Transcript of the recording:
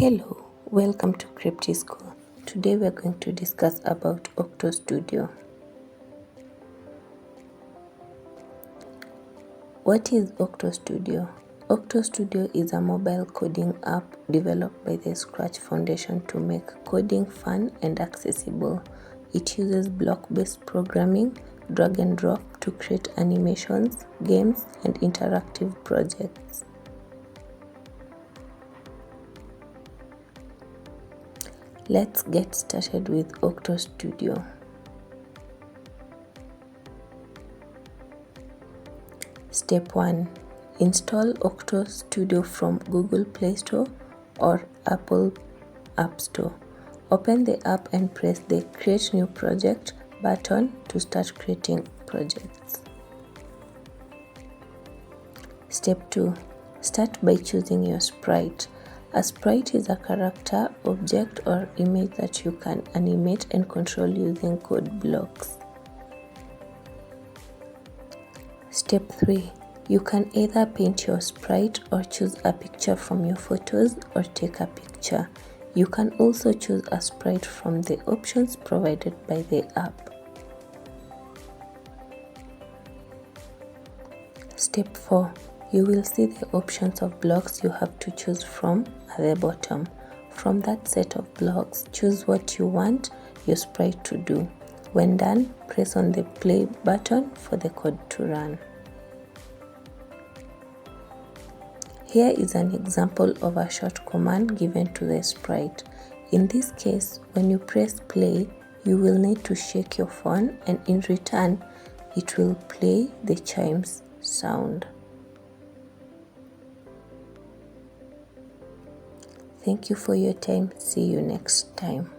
Hello, welcome to Crypty School. Today we are going to discuss about OctoStudio. What is OctoStudio? OctoStudio is a mobile coding app developed by the Scratch Foundation to make coding fun and accessible. It uses block-based programming, drag and drop to create animations, games, and interactive projects. Let's get started with OctoStudio. Step 1. Install OctoStudio from Google Play Store or Apple App Store. Open the app and press the Create New Project button to start creating projects. Step 2. Start by choosing your sprite. A sprite is a character, object, or image that you can animate and control using code blocks. Step 3. You can either paint your sprite or choose a picture from your photos or take a picture. You can also choose a sprite from the options provided by the app. Step 4. You will see the options of blocks you have to choose from at the bottom. From that set of blocks, choose what you want your sprite to do. When done, press on the play button for the code to run. Here is an example of a short command given to the sprite. In this case, when you press play, you will need to shake your phone, and in return, it will play the chimes sound. Thank you for your time. See you next time.